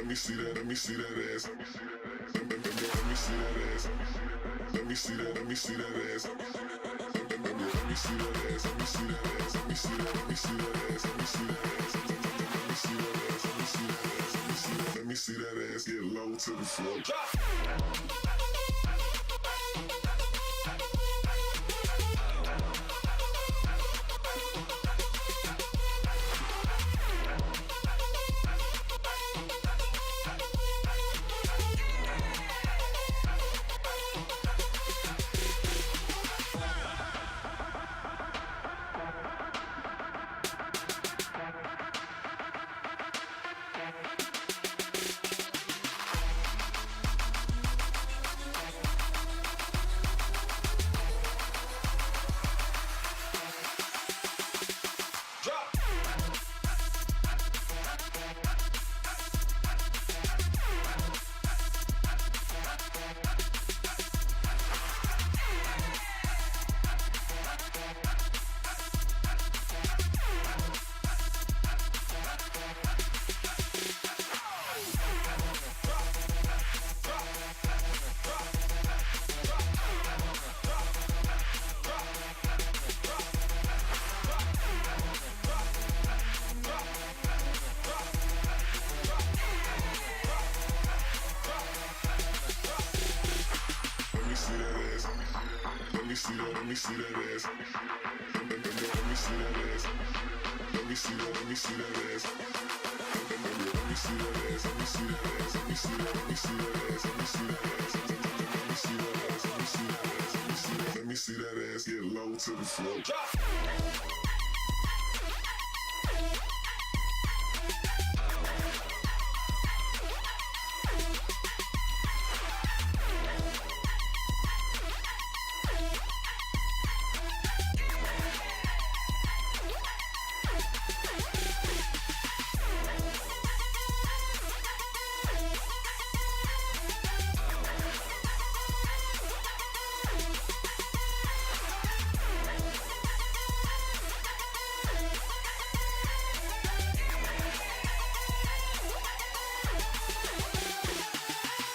Let me see that. Let me see that ass. Let me see that ass. Let me see that. Let me see that ass. Let me see that ass. Let me see that ass. Let me see that. Let me see that ass. Let me see that ass. Let me see that ass. Let me see that ass. Let me see that ass get low to the floor. Let me see that. Let me see that ass. Let me see that ass. Let me see that. Let me see that ass. Let me see that ass. Let me see that ass. Let me see that. Let me see that ass. Let me see that ass. Let me see that ass. Let me see that ass. Let me see that ass get low to the floor.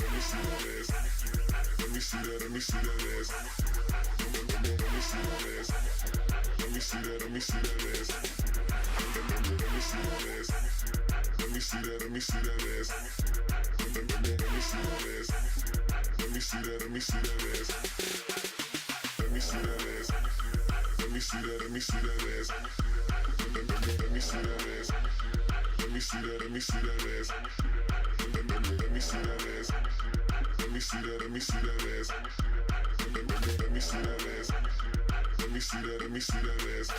Let me see that. Let me see that ass. Let me see that ass. Let me see that. Let me see that ass. Let me see that ass. Let me see that. Let me see that ass. Let me see that ass. Let me see that. Let me see that ass. Let me see that ass. Let me see that. Let me see that ass. Let me see that ass. Let me see that. Let me see that ass. Let me see that ass. Let me see that. Let me see that ass. Let me see that ass. Let me see that. Let me see that ass.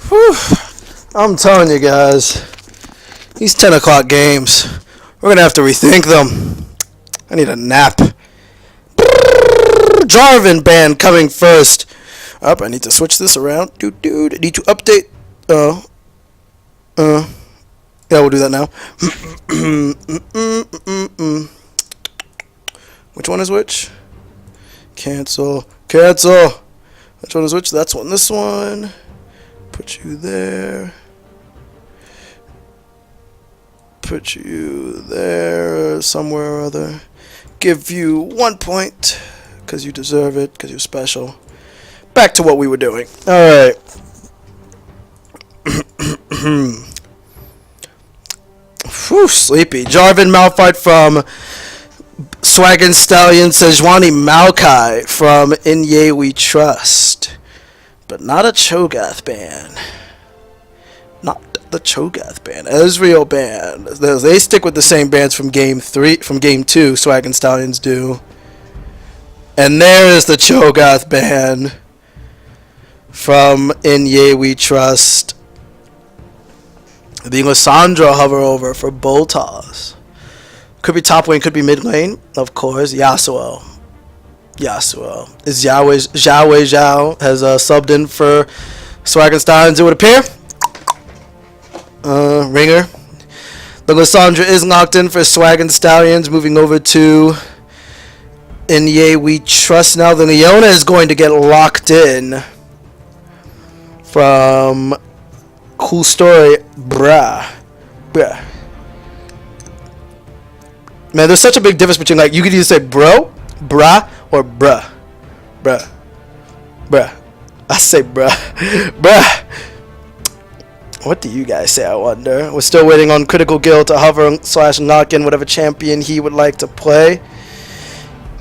Whew. I'm telling you guys, these 10 o'clock games, we're going to have to rethink them. I need a nap. Jarvan band coming first. Up, I need to switch this around. I need to update. Yeah, we'll do that now. Which one is which? Cancel. Which one is which? That's one. This one. Put you there. Put you there. Somewhere or other. Give you 1 point. Because you deserve it. Because you're special. Back to what we were doing. Alright. Whew, sleepy. Jarvan Malphite from SwagginStallons Sejuani Maokai from InYeWeTrust. But not a Cho'Gath ban. Not the Cho'Gath ban. Ezreal ban. They stick with the same bans from game 2, SwagginStallons do. And there is the Cho'Gath ban from InYeWeTrust. The Lissandra hover over for Boltaz. Could be top lane, could be mid lane, of course. Yasuo. Is Zhao has subbed in for SwagginStallons, it would appear. Ringer. The Lissandra is locked in for SwagginStallons, moving over to InYeWeTrust now. The Leona is going to get locked in from Cool Story, bruh. Man, there's such a big difference between, like, you could either say bro, brah, or bruh. I say bruh. What do you guys say, I wonder? We're still waiting on Critical Guild to hover / knock in whatever champion he would like to play.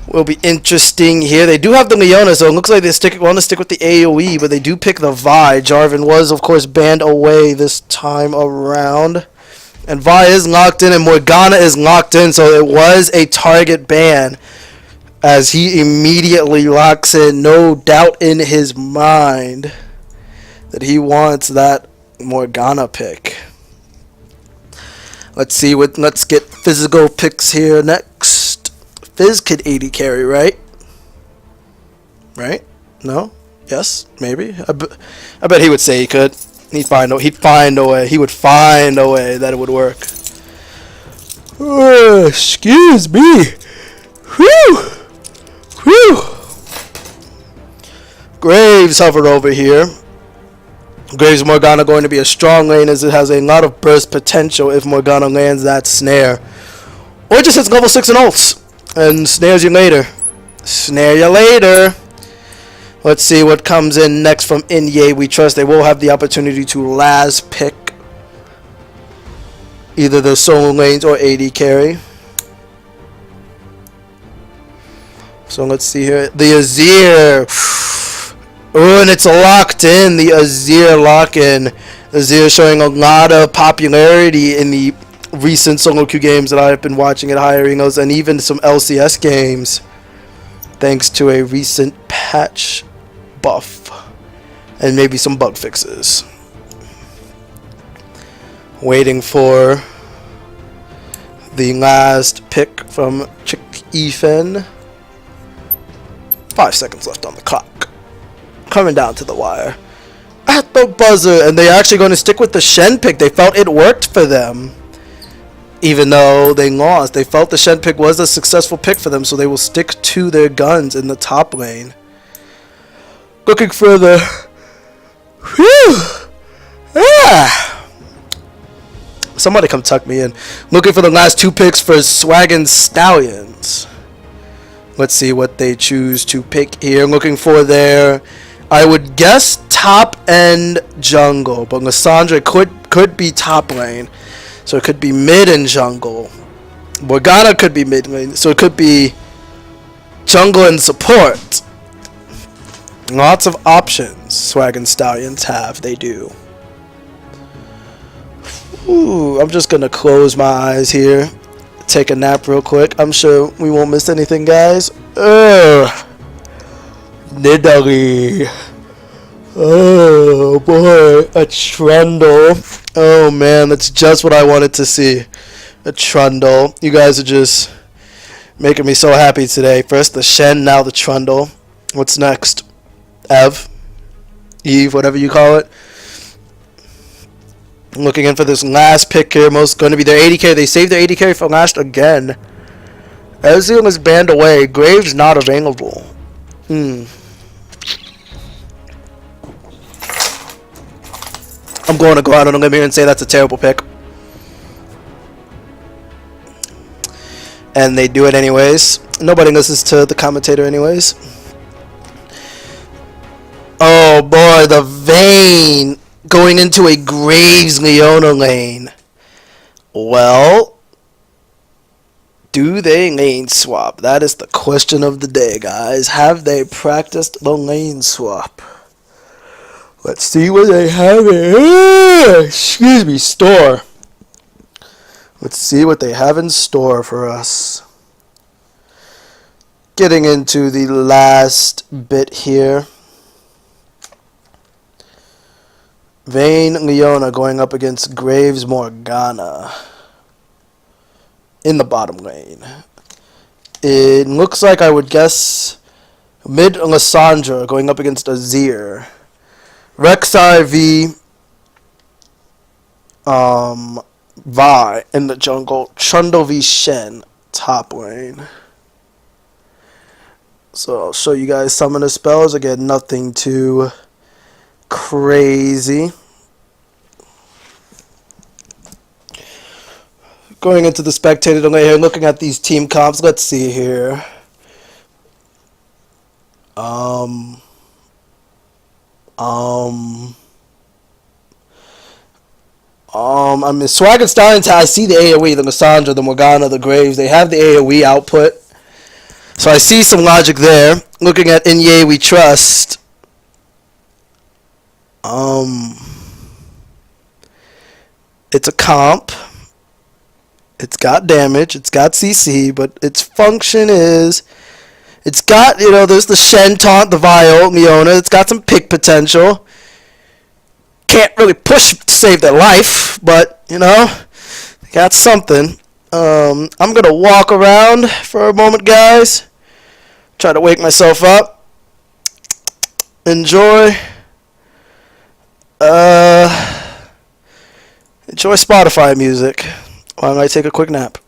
Will be interesting here. They do have the Leona, so it looks like they want to stick with the AoE, but they do pick the Vi. Jarvan was, of course, banned away this time around. And Vi is locked in, and Morgana is locked in, so it was a target ban, as he immediately locks in, no doubt in his mind that he wants that Morgana pick. Let's get physical picks here next. Fizz could 80 carry, right? No? Yes? Maybe? I bet he would say he could. He'd find a way. He would find a way that it would work. Excuse me. Whew. Graves hovered over here. Graves Morgana going to be a strong lane, as it has a lot of burst potential if Morgana lands that snare. Or just hits level 6 and ults and snares you later. Let's see what comes in next from InYeWeTrust. They will have the opportunity to last pick either the solo lanes or AD carry. So let's see here. The Azir. Oh, and it's locked in. The Azir lock-in. Azir showing a lot of popularity in the recent solo queue games that I've been watching at higher arenas, and even some LCS games, thanks to a recent patch buff and maybe some bug fixes. Waiting for the last pick from Chick Ethan. 5 seconds left on the clock. Coming down to the wire. At the buzzer, and they're actually going to stick with the Shen pick. They felt it worked for them. Even though they lost, they felt the Shen pick was a successful pick for them, so they will stick to their guns in the top lane. Looking for the... Somebody come tuck me in. Looking for the last 2 picks for SwagginStallons. Let's see what they choose to pick here. Looking for their, I would guess, top end jungle, but Lissandra could be top lane, so it could be mid and jungle. Morgana could be mid lane, so it could be jungle and support. Lots of options SwagginStallons have. They do. Ooh, I'm just gonna close my eyes here, take a nap real quick. I'm sure we won't miss anything, guys. Nidalee. Oh boy, a Trundle. Oh man, that's just what I wanted to see. A Trundle. You guys are just making me so happy today. First the Shen, now the Trundle. What's next? Eve, whatever you call it. Looking in for this last pick here. Most going to be their 80 carry. They saved their 80 carry for last again. Ezreal is banned away. Graves not available. I'm going to go out on a limb here and say that's a terrible pick. And they do it anyways. Nobody listens to the commentator anyways. Oh boy, the Vayne going into a Graves Leona lane. Well, Do they lane swap? That is the question of the day, guys. Have they practiced the lane swap? Let's see what they have in store. Let's see what they have in store for us. Getting into the last bit here. Vayne Leona going up against Graves Morgana in the bottom lane. It looks like I would guess mid Lissandra going up against Azir. Rek'Sai v Vi in the jungle. Trundle v Shen top lane. So I'll show you guys some of the spells. Again, nothing too crazy. Going into the spectator delay here, looking at these team comps. Let's see here. I mean, SwagginStallons, I see the AoE, the Lissandra, the Morgana, the Graves. They have the AoE output. So I see some logic there. Looking at InYeWeTrust. It's a comp. It's got damage. It's got CC, but its function is... It's got, there's the Shen taunt, the Vile, Leona. It's got some pick potential. Can't really push to save their life, but, they got something. I'm going to walk around for a moment, guys. Try to wake myself up. Enjoy. Enjoy Spotify music while I take a quick nap.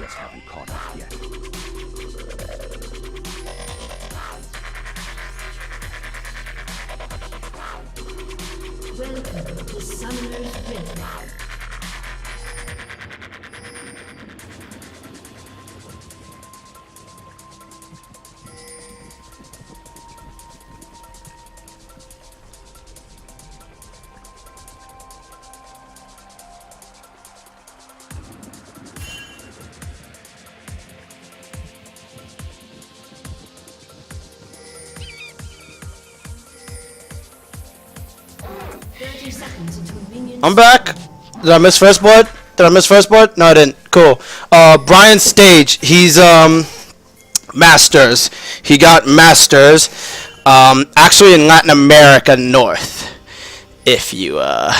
just haven't caught up yet. Welcome to Summoner's Rift. I'm back. Did I miss first blood? Did I miss first blood? No, I didn't. Cool. Brian Stage. He's Masters. He got Masters. Actually in Latin America North. If you're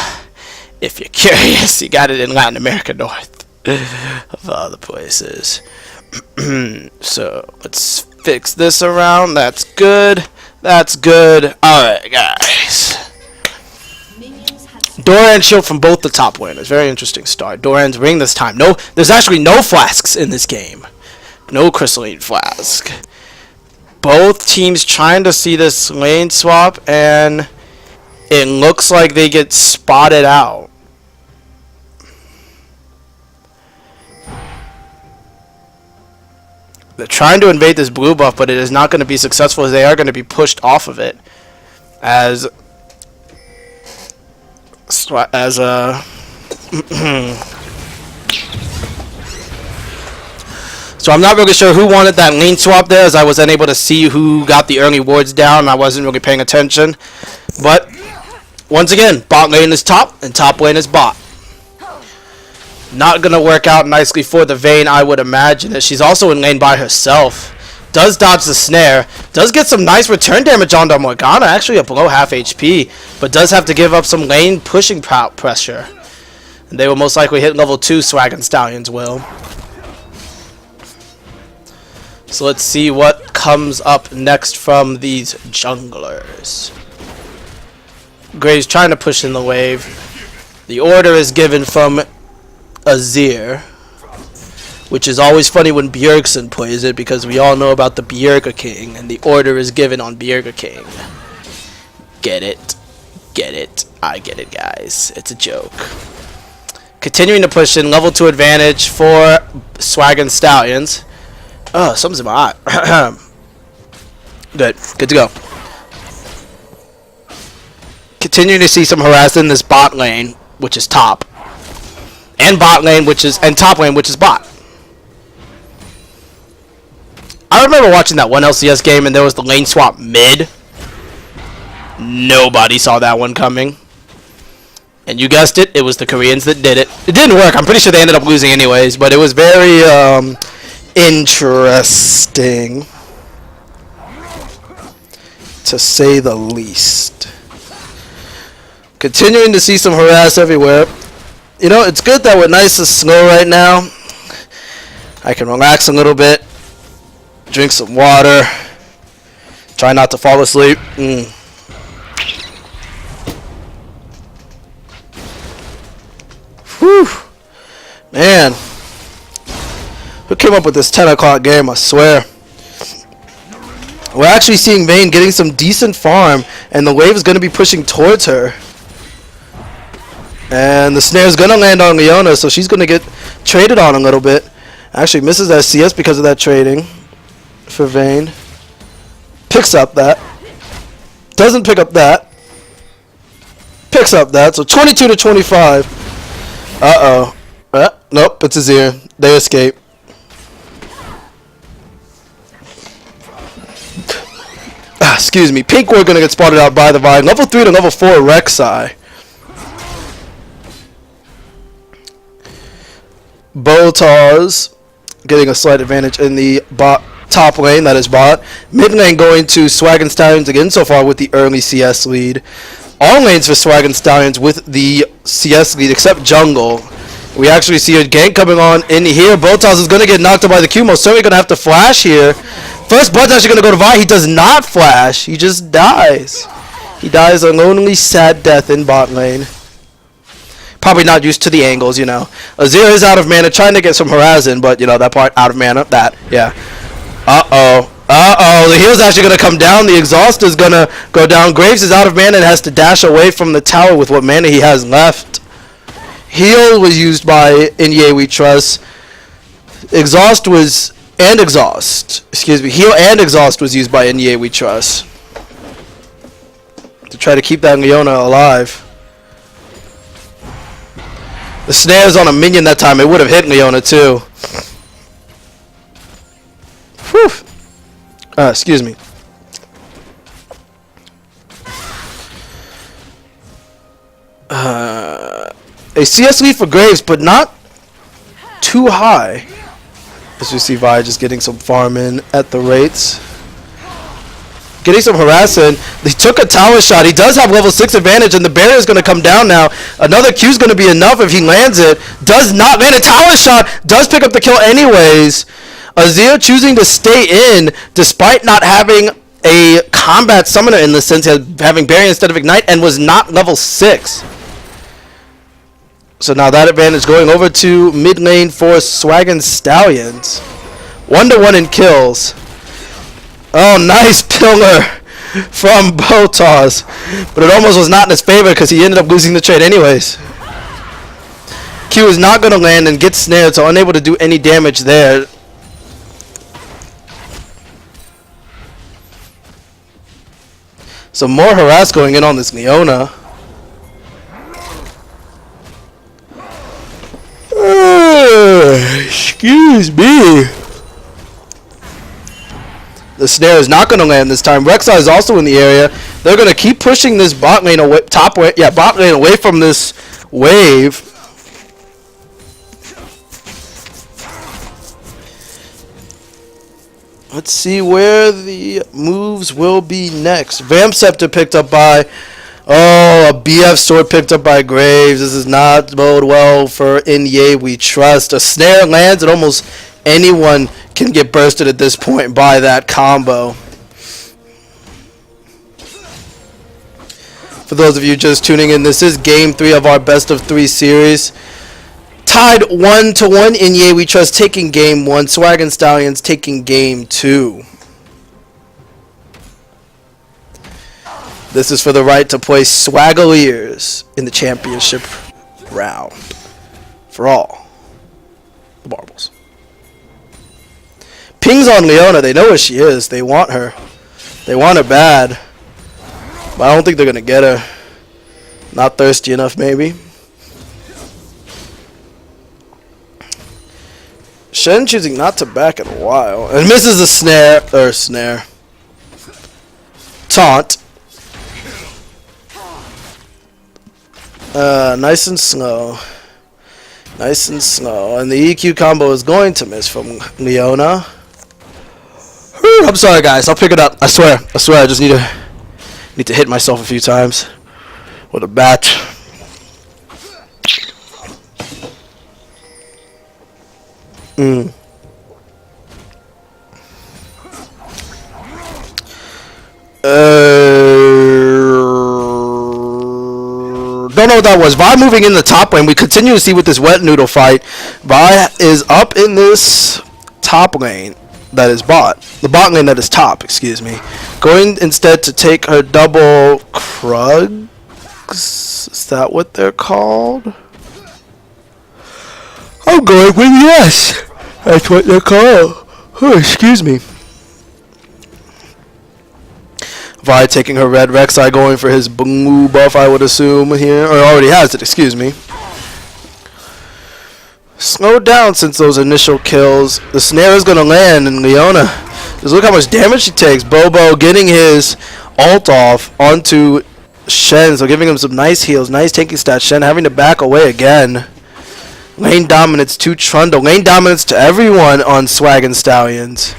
curious, he got it in Latin America North of all the places. So let's fix this around. That's good. That's good. All right, guys. Doran's shield from both the top laners. Very interesting start. Doran's ring this time. No, there's actually no flasks in this game. No crystalline flask. Both teams trying to see this lane swap, and it looks like they get spotted out. They're trying to invade this blue buff, but it is not going to be successful, as they are going to be pushed off of it. So I'm not really sure who wanted that lane swap there, as I was unable to see who got the early wards down. I wasn't really paying attention. But once again, bot lane is top and top lane is bot. Not gonna work out nicely for the Vayne, I would imagine. That she's also in lane by herself. Does dodge the snare. Does get some nice return damage on the Morgana. Actually, below half HP. But does have to give up some lane pushing pressure. And they will most likely hit level 2, SwagginStallons will. So let's see what comes up next from these junglers. Gray's trying to push in the wave. The order is given from Azir, which is always funny when Bjergsen plays it, because we all know about the Bjerga King, and the order is given on Bjerga King. Get it? Get it? I get it, guys. It's a joke. Continuing to push in, level 2 advantage for SwagginStallons. Oh, something's in my eye. Good. Good to go. Continuing to see some harassment in this bot lane, which is top. And bot lane, and top lane, which is bot. I remember watching that one LCS game, and there was the lane swap mid. Nobody saw that one coming. And you guessed it, it was the Koreans that did it. It didn't work. I'm pretty sure they ended up losing anyways, but it was very interesting, to say the least. Continuing to see some harass everywhere. You know, it's good that we're nice and slow right now. I can relax a little bit, drink some water, try not to fall asleep. Whew. Man. Who came up with this 10 o'clock game, I swear. We're actually seeing Vayne getting some decent farm, and the wave is going to be pushing towards her. And the snare is going to land on Leona, so she's going to get traded on a little bit. Actually misses that CS because of that trading for Vayne. Picks up that. Doesn't pick up that. Picks up that. So 22 to 25. Uh-oh. Nope, it's Azir. They escape. Excuse me. Pink Ward going to get spotted out by the Vine. Level 3 to level 4 Rek'Sai. Boltars getting a slight advantage in the top lane, that is bot. Mid lane going to SwagginStallons again so far with the early CS lead. All lanes for SwagginStallons with the CS lead except jungle. We actually see a gank coming on in here. Boltars is going to get knocked out by the Q. Most certainly going to have to flash here. First blood's actually going to go to Vi. He does not flash. He just dies. He dies a lonely, sad death in bot lane. Probably not used to the angles, you know. Azir is out of mana, trying to get some harassing, but, you know, that part, out of mana, that, yeah. Uh-oh. Uh-oh, the heal's actually going to come down. The exhaust is going to go down. Graves is out of mana and has to dash away from the tower with what mana he has left. Heal was used by InYeWeTrust. Heal and exhaust was used by InYeWeTrust to try to keep that Leona alive. The snare's on a minion that time. It would have hit Leona too. Whew. Excuse me. A CS lead for Graves, but not too high. As we see Vi just getting some farm in at the rates. Getting some harassing. He took a tower shot. He does have level 6 advantage, and the barrier is going to come down now. Another Q is going to be enough if he lands it. Does not land a tower shot. Does pick up the kill anyways. Azir choosing to stay in despite not having a combat summoner in the sense of having barrier instead of ignite, and was not level 6. So now that advantage going over to mid lane for SwagginStallons. 1-1 in kills. Oh, nice pillar from Botas. But it almost was not in his favor because he ended up losing the trade anyways. Q is not going to land and gets snared, so unable to do any damage there. Some more harass going in on this Leona. Excuse me. The snare is not going to land this time. Rek'Sai is also in the area. They're going to keep pushing this bot lane away, bot lane away from this wave. Let's see where the moves will be next. Vamp Scepter picked up by... Oh, a BF sword picked up by Graves. This is not bode well for InYeWeTrust. A snare lands and almost anyone can get bursted at this point by that combo. For those of you just tuning in, this is game 3 of our best of 3 series. Tied 1-1. InYeWeTrust taking game 1. SwagginStallons taking game 2. This is for the right to play Swaggaliers in the championship round. For all the marbles. Ping's on Leona. They know where she is. They want her. They want her bad. But I don't think they're going to get her. Not thirsty enough, maybe. Shen choosing not to back in a while. And misses the snare. Taunt. Nice and slow. Nice and slow. And the EQ combo is going to miss from Leona. I'm sorry, guys. I'll pick it up. I swear. I just need to hit myself a few times with a bat. Don't know what that was. Vi moving in the top lane. We continue to see with this wet noodle fight. Vi is up in this top lane that is bot. The bot lane that is top, excuse me. Going instead to take her double Krugs. Is that what they're called? I'm going with yes. That's what they're called. Oh, excuse me. Vi taking her red. Rek'Sai going for his blue buff, I would assume, here. Or already has it, excuse me. Slow down since those initial kills. The snare is going to land, and Leona, just look how much damage she takes. Bobo getting his ult off onto Shen, so giving him some nice heals. Nice tanking stats. Shen having to back away again. Lane dominance to Trundle. Lane dominance to everyone on SwagginStallons.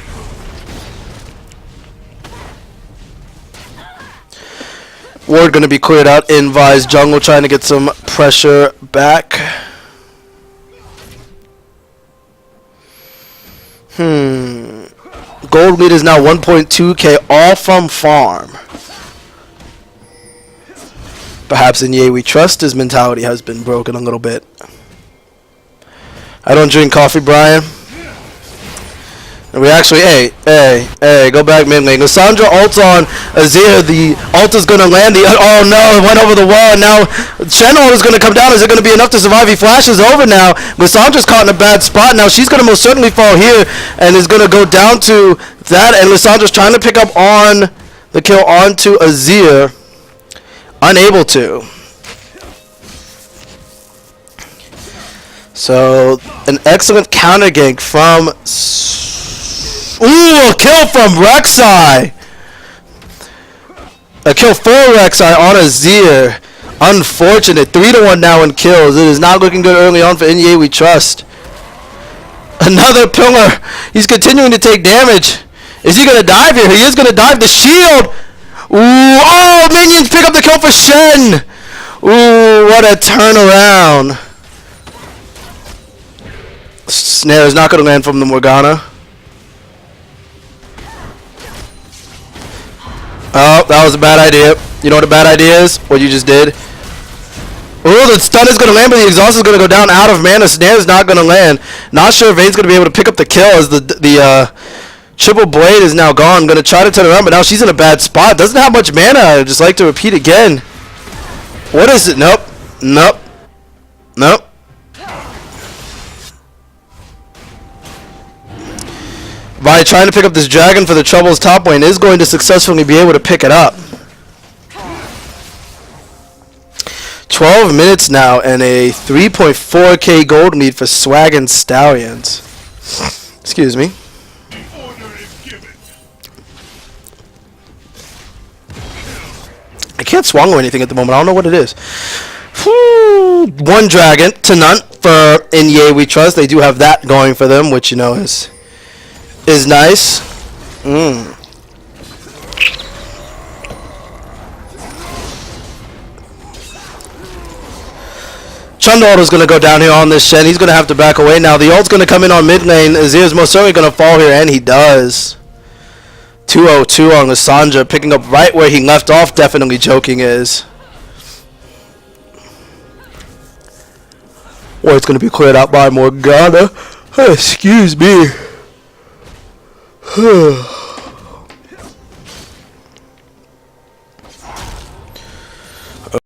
Ward going to be cleared out in Vi's jungle, trying to get some pressure back. Gold lead is now 1.2k, all from farm. Perhaps InYeWeTrust, his mentality has been broken a little bit. I don't drink coffee, Brian. And we actually, hey, go back mid lane. Lissandra ults on Azir. The ult is going to land. Oh no, it went over the wall. And now Shen ult is going to come down. Is it going to be enough to survive? He flashes over now. Lissandra's caught in a bad spot. Now she's going to most certainly fall here and is going to go down to that. And Lissandra's trying to pick up on the kill onto Azir. Unable to. So, an excellent counter gank from... Ooh, a kill from Rek'Sai! A kill for Rek'Sai on Azir. Unfortunate. 3-1 now in kills. It is not looking good early on for InYeWeTrust. Another pillar. He's continuing to take damage. Is he going to dive here? He is going to dive. The shield! Ooh, oh, minions pick up the kill for Shen! Ooh, what a turnaround. Snare is not going to land from the Morgana. Oh, that was a bad idea. You know what a bad idea is? What you just did. Oh, the stun is going to land, but the exhaust is going to go down out of mana. Snare is not going to land. Not sure if Vayne's going to be able to pick up the kill as the triple blade is now gone. Going to try to turn around, but now she's in a bad spot. Doesn't have much mana. I'd just like to repeat again. What is it? Nope. Nope. Nope. Vi trying to pick up this dragon for the Trouble's top lane is going to successfully be able to pick it up. 12 minutes now and a 3.4k gold lead for SwagginStallons. Excuse me. I can't swallow anything at the moment. I don't know what it is. Whew. One dragon to none for InYeWeTrust. They do have that going for them, which, you know, is nice. Chundald is going to go down here on this Shen. He's going to have to back away now. The ult's going to come in on mid lane. Azir is most certainly going to fall here, and he does. 202 on Lissandra, picking up right where he left off. Definitely joking is. Or it's going to be cleared out by Morgana. Excuse me.